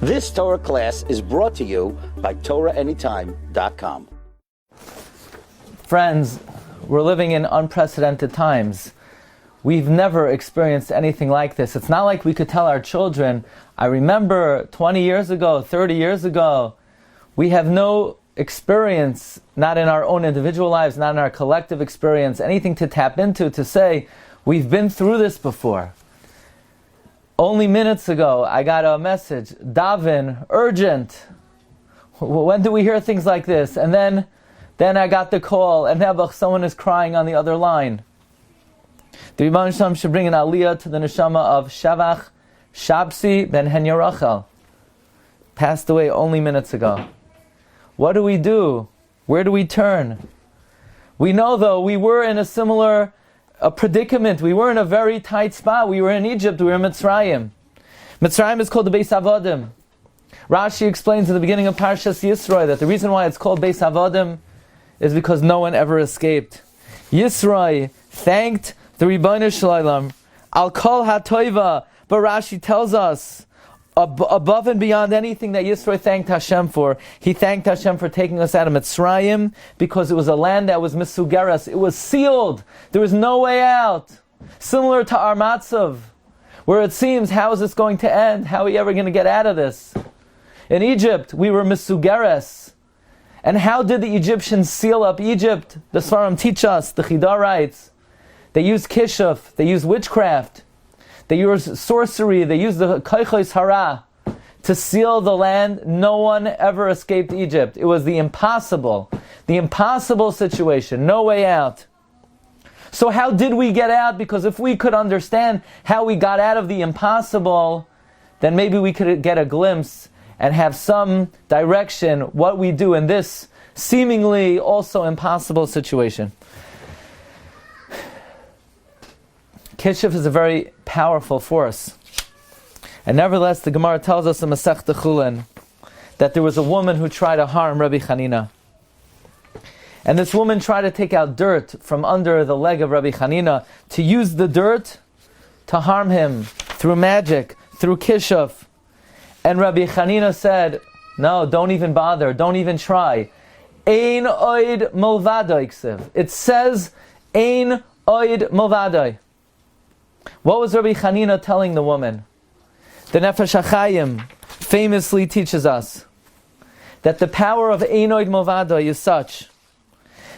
This Torah class is brought to you by TorahAnytime.com. Friends, we're living in unprecedented times. We've never experienced anything like this. It's not like we could tell our children, I remember 20 years ago, 30 years ago. We have no experience, not in our own individual lives, not in our collective experience, anything to tap into to say, we've been through this before. Only minutes ago, I got a message, Davin, urgent. When do we hear things like this? And then I got the call, and now someone is crying on the other line. The Rebbe Shalom should bring an aliyah to the neshama of Shavach Shabsi ben Henya Rachel. Passed away only minutes ago. What do we do? Where do we turn? We know, though, we were in a similar predicament. We were in a very tight spot. We were in Egypt. We were in Mitsrayim. Mitsrayim is called the Beis Avodim. Rashi explains in the beginning of Parshas Yisro that the reason why it's called Beis Avodim is because no one ever escaped. Yisro thanked the Ribbono Shel Olam Al Kol HaToiva, but Rashi tells us above and beyond anything that Yisro thanked Hashem for, he thanked Hashem for taking us out of Mitzrayim because it was a land that was misugeres. It was sealed. There was no way out. Similar to our matzav, where it seems, how is this going to end? How are we ever going to get out of this? In Egypt, we were misugeres. And how did the Egyptians seal up Egypt? The Svarim teach us, the Chidah writes, they used kishuf, they used witchcraft, they used sorcery, they used the koichos hara to seal the land. No one ever escaped Egypt. It was the impossible situation, no way out. So how did we get out? Because if we could understand how we got out of the impossible, then maybe we could get a glimpse and have some direction what we do in this seemingly also impossible situation. Kishuf is a very powerful force. And nevertheless, the Gemara tells us in Masechta Chulin that there was a woman who tried to harm Rabbi Chanina. And this woman tried to take out dirt from under the leg of Rabbi Chanina to use the dirt to harm him through magic, through Kishuf. And Rabbi Chanina said, no, don't even bother, don't even try. Ein oid milvadoi ksiv. It says, Ein oid milvadoi. What was Rabbi Chanina telling the woman? The Nefesh HaChaim famously teaches us that the power of Ein oid milvadoi is such.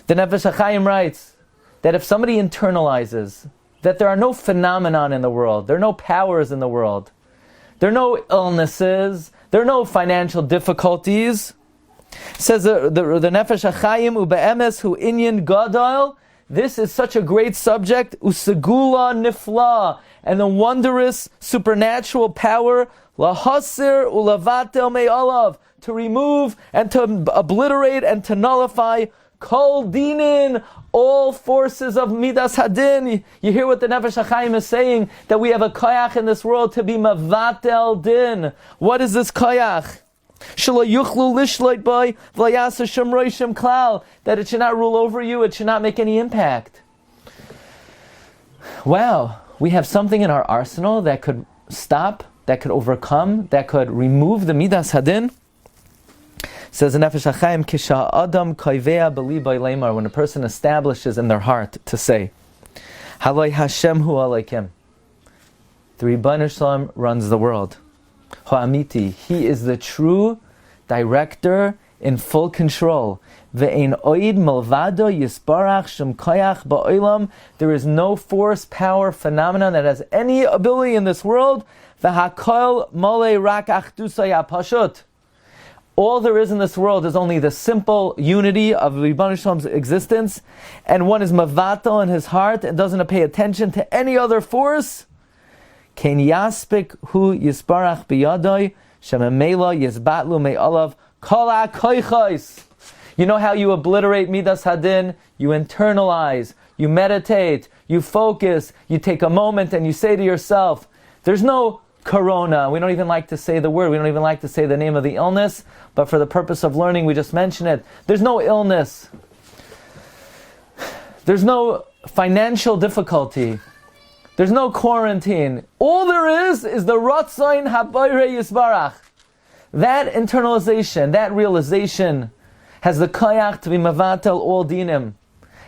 The Nefesh HaChaim writes that if somebody internalizes that there are no phenomenon in the world, there are no powers in the world, there are no illnesses, there are no financial difficulties. Says the Nefesh HaChaim ube'emes hu inyan gadol. This is such a great subject, usegula nifla, and the wondrous supernatural power lahasir ulavatel me'alav, to remove and to obliterate and to nullify kol dinin, all forces of midas hadin. You hear what the Nefesh HaChaim is saying, that we have a koyach in this world to be mavatel din. What is this koyach? Shelo yuchlu lishloit by v'layasa shem roishim klal, that it should not rule over you, it should not make any impact. Wow, we have something in our arsenal that could stop, that could overcome, that could remove the midas hadin. Says the Nefesh HaChaim, Kisha Adam Kaivea B'libay Leimar, when a person establishes in their heart to say, Haloi Hashem Hu Aleikim. The Ribbono Shel Olam runs the world. Ha'amiti, He is the true director in full control. Ve'ein oid malvado yisbarach shem koyach ba'olam. There is no force, power, phenomenon that has any ability in this world. Ve'hakol mole rak achdusay apashut. All there is in this world is only the simple unity of Ribbono Shel Olam's existence, and one is mavatal in his heart and doesn't pay attention to any other force. Ken yaspik hu yisbarach biyadoi shememela yisbatlu me'alav kol ha'koychos. You know how you obliterate midas hadin? You internalize, you meditate, you focus, you take a moment and you say to yourself, there's no corona. We don't even like to say the word. We don't even like to say the name of the illness. But for the purpose of learning, we just mention it. There's no illness. There's no financial difficulty. There's no quarantine. All there is the Ratzain HaBorei Yisbarach. That internalization, that realization has the koyach to be mavatel all dinim.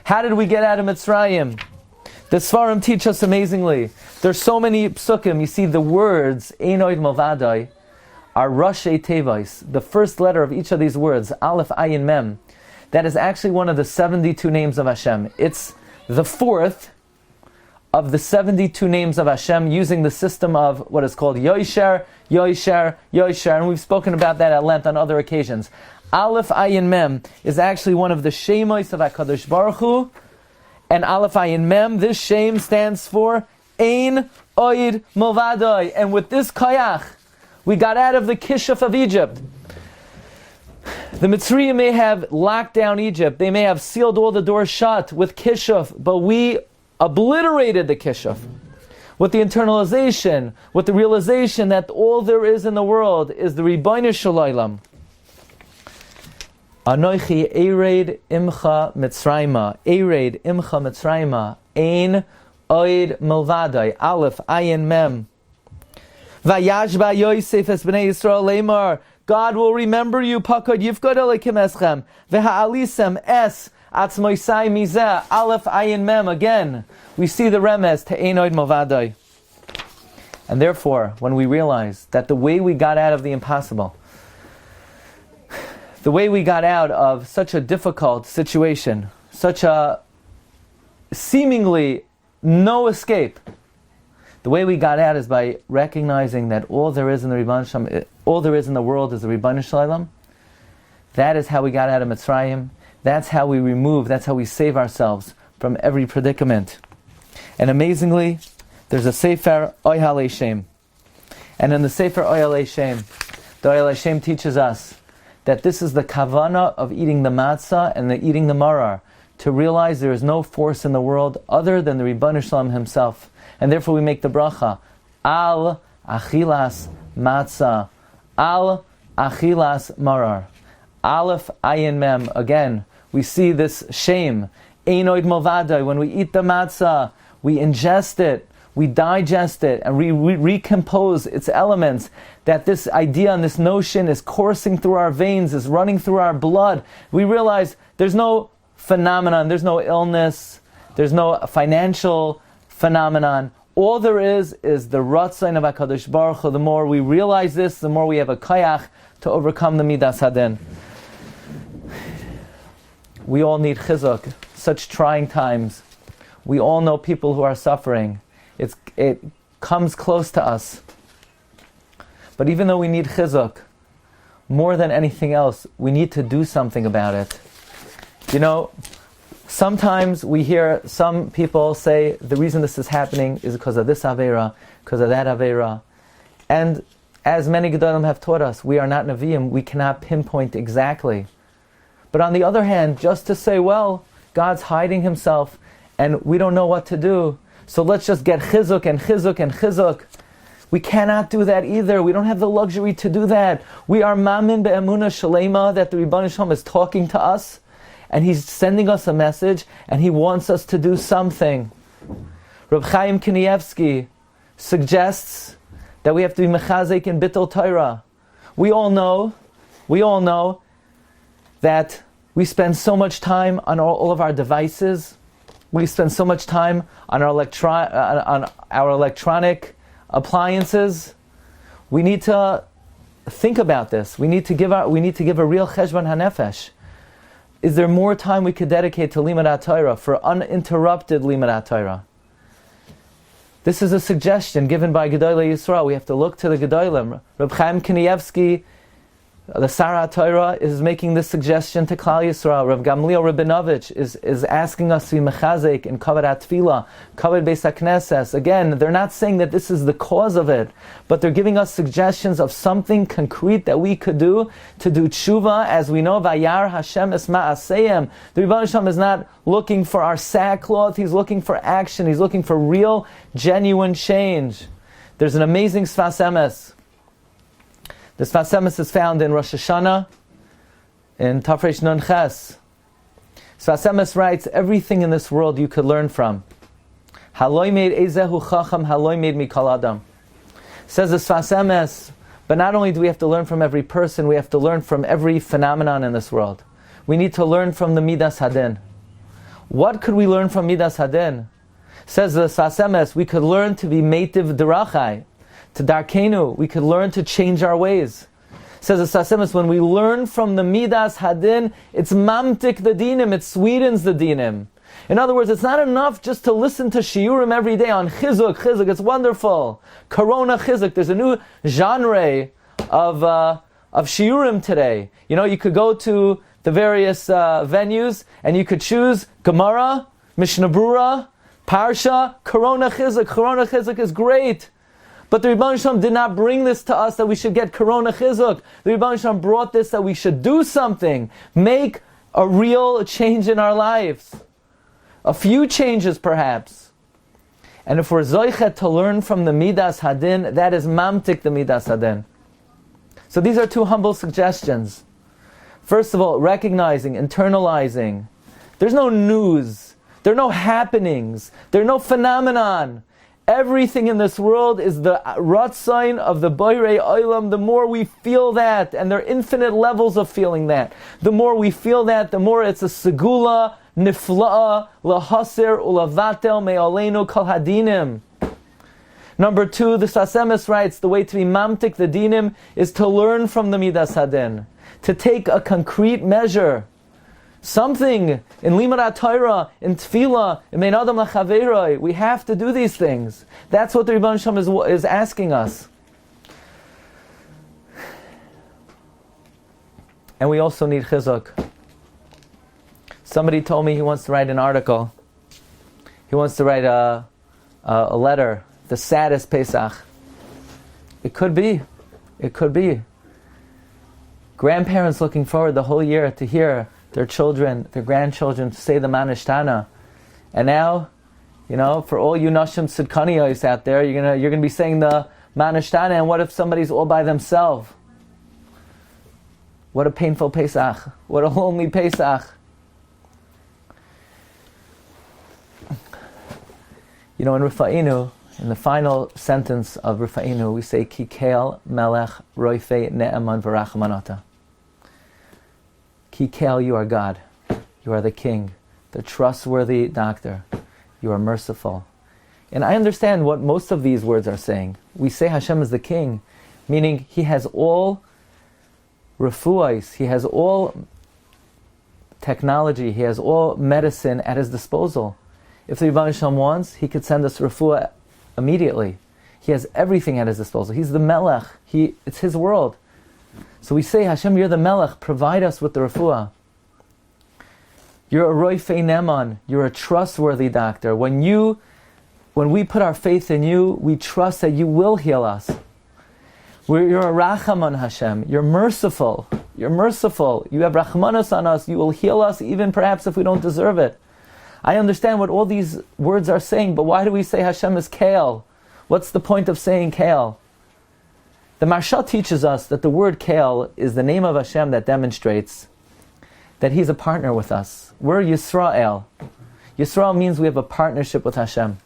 How did we get out of Mitsrayim? The Sfarim teach us amazingly. There's so many psukim. You see the words, Einoid Movadai, are Rashi Tevais. The first letter of each of these words, Aleph, Ayin, Mem, that is actually one of the 72 names of Hashem. It's the fourth of the 72 names of Hashem using the system of what is called Yoisher, Yoisher, Yoisher, and we've spoken about that at length on other occasions. Aleph, Ayin, Mem is actually one of the Shemos of HaKadosh Baruch Hu, and Aleph, Ayin, Mem, this Shem stands for Ein Oid Movadai, and with this Kayach, we got out of the Kishuf of Egypt. The Mitsrayim may have locked down Egypt, they may have sealed all the doors shut with Kishuf, but we obliterated the Kishuf with the internalization, with the realization that all there is in the world is the Ribono Shel Olam. Anochi Ereid Imcha Mitsrayima, Ereid Imcha Mitsrayima, Ein Oid Milvadai, Aleph, Ayin, Mem. Vayashba Yosef es bnei Yisrael leimar, God will remember you, Pakod Yifkod Elokim Eschem, V'ha'alisem es atzmoisai mizeh, Aleph, Ayin, Mem. Again, we see the remez to Ein Oid Milvadai. And therefore, when we realize that the way we got out of the impossible, the way we got out of such a difficult situation, such a seemingly no escape, the way we got out is by recognizing that all there is in the Ribono Shel Olam, all there is in the world is the Ribono Shel Olam. That is how we got out of Mitzrayim. That's how we remove, that's how we save ourselves from every predicament. And amazingly, there's a Sefer Oyhalei Shem. And in the Sefer Oyhalei Shem, the Oyhalei Shem teaches us that this is the kavana of eating the matzah and the eating the marar, to realize there is no force in the world other than the Ribono Shel Olam himself. And therefore we make the bracha, Al Achilas Matzah, Al Achilas Marar. Aleph, Ayin, Mem. Again, we see this shame. Ein Oid Milvadai. When we eat the matzah, we ingest it, we digest it, and we recompose its elements. That this idea and this notion is coursing through our veins, is running through our blood. We realize there's no phenomenon, there's no illness, there's no financial phenomenon. All there is the Ratzain of HaKadosh Baruch Hu. The more we realize this, the more we have a kayach to overcome the Midas Hadin. We all need chizuk. Such trying times. We all know people who are suffering. It comes close to us. But even though we need chizuk, more than anything else, we need to do something about it. You know, sometimes we hear some people say the reason this is happening is because of this Aveira, because of that Aveira. And as many Gedolim have taught us, we are not Nevi'im, we cannot pinpoint exactly. But on the other hand, just to say, well, God's hiding himself and we don't know what to do, so let's just get chizuk and chizuk and chizuk. We cannot do that either. We don't have the luxury to do that. We are mamin be'emunah shalema that the Ribono Shel Olam is talking to us, and he's sending us a message, and he wants us to do something. Reb Chaim Kanievsky suggests that we have to be mechazek in bittul Torah. We all know that we spend so much time on all of our devices. We spend so much time on our electronic appliances. We need to think about this. We need to give a real cheshbon hanefesh. Is there more time we could dedicate to Limud HaTorah, for uninterrupted Limud HaTorah? This is a suggestion given by Gedolei Yisrael. We have to look to the Gedolim. Reb Chaim Kanievsky, the Sarah Torah, is making this suggestion to Klal Yisrael. Rav Gamliel Rabinovich is asking us to be mechazek in kavod atfila, kavod beis hakneses. Again, they're not saying that this is the cause of it, but they're giving us suggestions of something concrete that we could do to do tshuva. As we know, Vayar Hashem es ma'aseyem. The Ribono Shel Olam is not looking for our sackcloth. He's looking for action. He's looking for real, genuine change. There's an amazing Sfas Emes. The Sfas Emes is found in Rosh Hashanah, in Tafresh Nun Ches. Sfas Emes writes, everything in this world you could learn from. Haloi meid ezehu chacham, haloi meid mikol adam. Says the Sfas Emes, But not only do we have to learn from every person, we have to learn from every phenomenon in this world. We need to learn from the Midas Hadin. What could we learn from Midas Hadin? Says the Sasemes, we could learn to be meitiv derachai, to darkenu. We could learn to change our ways. Says the Sasemes, when we learn from the Midas Hadin, it's mamtik the dinim, it sweetens the dinim. In other words, it's not enough just to listen to shiurim every day on chizuk, it's wonderful. Corona chizuk, there's a new genre of shiurim today. You could go to the various venues and you could choose Gemara, Mishnah Brura, Parsha, Corona chizuk. Corona chizuk is great. But the Rebbeinu Shalom did not bring this to us that we should get Corona chizuk. The Rebbeinu Shalom brought this that we should do something, make a real change in our lives. A few changes perhaps. And if we're zoichet to learn from the Midas Hadin, that is mamtik the Midas Hadin. So these are two humble suggestions. First of all, recognizing, internalizing. There's no news. There are no happenings. There's no phenomenon. Everything in this world is the ratzain of the Boirei Olam. The more we feel that, and there are infinite levels of feeling that, the more we feel that, the more it's a segula, nifla'a, lahaser, ulavatel, me'aleinu kol hadinim. Number two, the Sasemes writes, the way to be mamtik the dinim is to learn from the Midas Hadin, to take a concrete measure. Something in Limud Torah, in Tefillah, in Mein Adam Lachaveroi. We have to do these things. That's what the Rebbeinu Shalom is asking us. And we also need chizuk. Somebody told me he wants to write an article. He wants to write a letter, the saddest Pesach. It could be. It could be. Grandparents looking forward the whole year to hear their children, their grandchildren say the Manishtana. And now, for all you Nashim Tzidkaniyos out there, you're gonna be saying the Manishtana, and what if somebody's all by themselves? What a painful Pesach. What a lonely Pesach. In Rifa'inu, in the final sentence of Rifa'inu, we say, Kikael Melech Roife Ne'eman V'Rachmanata. Kikael, you are God. You are the King, the trustworthy doctor. You are merciful. And I understand what most of these words are saying. We say Hashem is the King, meaning He has all refuahs, He has all technology, He has all medicine at His disposal. If the Rebbeinu Shalom wants, He could send us refuah immediately. He has everything at His disposal. He's the Melech. It's His world. So we say, Hashem, you're the Melech, provide us with the refuah. You're a Roifei Neman, you're a trustworthy doctor. When we put our faith in you, we trust that you will heal us. You're a Rachaman, Hashem, you're merciful. You're merciful. You have Rachmanas on us, you will heal us even perhaps if we don't deserve it. I understand what all these words are saying, but why do we say Hashem is Kael? What's the point of saying Kael? The Maharsha teaches us that the word Kael is the name of Hashem that demonstrates that He's a partner with us. We're Yisrael. Yisrael means we have a partnership with Hashem.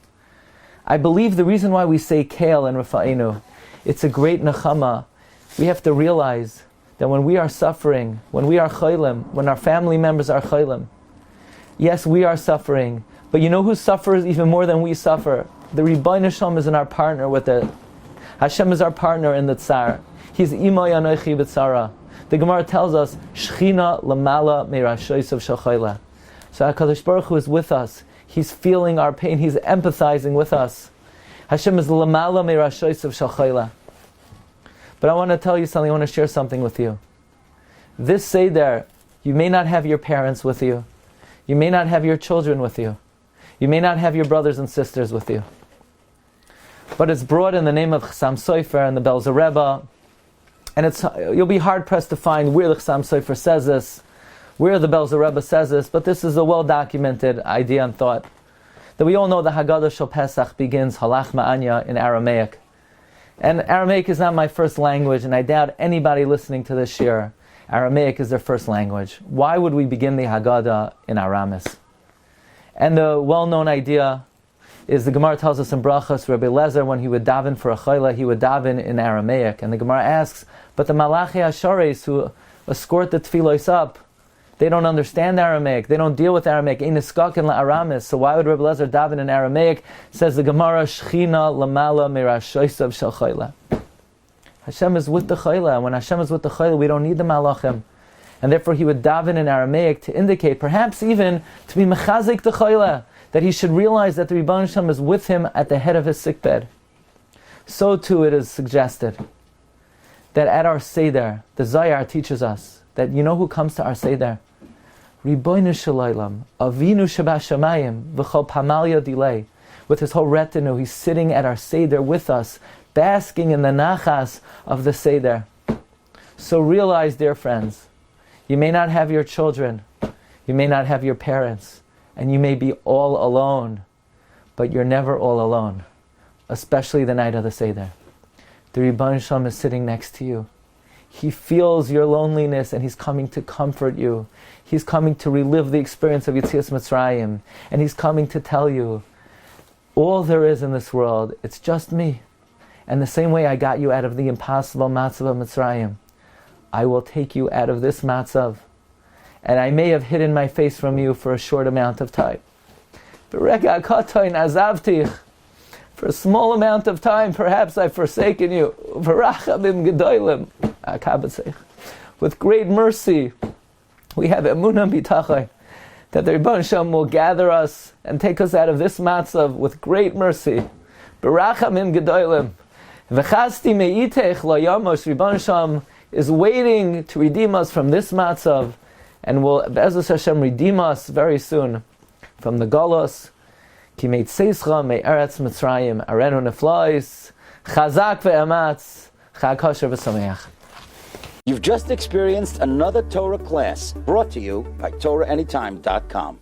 I believe the reason why we say Kael in Rafa'inu, it's a great nechama. We have to realize that when we are suffering, when we are chaylim, when our family members are chaylim, yes, we are suffering, but you know who suffers even more than we suffer? The Rebbeinu Shalom is in our partner with it. Hashem is our partner in the tsar. He's imay anochi b'tzara. The Gemara tells us, Shechina lamala meirashoysav shachayla. So HaKadosh Baruch Hu is with us. He's feeling our pain. He's empathizing with us. Hashem is lamala meirashoysav shachayla. But I want to tell you something. I want to share something with you. This Seder, you may not have your parents with you. You may not have your children with you. You may not have your brothers and sisters with you. But it's brought in the name of Chassam Sofer and the Belzer Rebbe. And you'll be hard-pressed to find where the Chassam Sofer says this, where the Belzer Rebbe says this, but this is a well-documented idea and thought. That we all know the Haggadah Shel Pesach begins Halach Ma'anya in Aramaic. And Aramaic is not my first language, and I doubt anybody listening to this shir, Aramaic is their first language. Why would we begin the Haggadah in Aramis? And the well-known idea is the Gemara tells us in Brachos, Rabbi Lezer, when he would daven for a chayla, he would daven in Aramaic. And the Gemara asks, but the Malachi Ashares who escort the tefillos up, they don't understand Aramaic. They don't deal with Aramaic. Ein niskaken la'aramis. So why would Rabbi Lezer daven in Aramaic? Says the Gemara, Shechina lamala mirashosav shel chayla. Hashem is with the chayla. When Hashem is with the chayla, we don't need the malachim. And therefore he would daven in Aramaic to indicate, perhaps even to be mechazik the chayla, that he should realize that the Rebbeinu Shem is with him at the head of his sickbed. So too it is suggested that at our Seder, the Zayar teaches us that you know who comes to our Seder? Ribbono Shalaylam, Avinu Shabashamayim, V'chol Pamalya Dilei. With his whole retinue, he's sitting at our Seder with us, basking in the nachas of the Seder. So realize, dear friends, you may not have your children, you may not have your parents, and you may be all alone, but you're never all alone, especially the night of the Seder. The Rebbeinu Shalom is sitting next to you. He feels your loneliness and he's coming to comfort you. He's coming to relive the experience of Yetzias Mitsrayim, and he's coming to tell you, all there is in this world, it's just me. And the same way I got you out of the impossible matzav of Mitsrayim, I will take you out of this matzav. And I may have hidden my face from you for a short amount of time. Berega katoin azavtich. For a small amount of time, perhaps I've forsaken you. V'rachamim gedolim. With great mercy, we have emunah bitachon that the Rebbeinu Shalom will gather us and take us out of this matzav with great mercy. Berachamim gedolim. V'chasti meitech lo yamosh. Rebbeinu Shalom is waiting to redeem us from this matzav, and will Be'ezus Hashem redeem us very soon from the Golos. Ki meitzeischa me'eretz Mitzrayim arenu neflois chazak ve'ematz chag kosher v'sameach. You've just experienced another Torah class brought to you by TorahAnytime.com.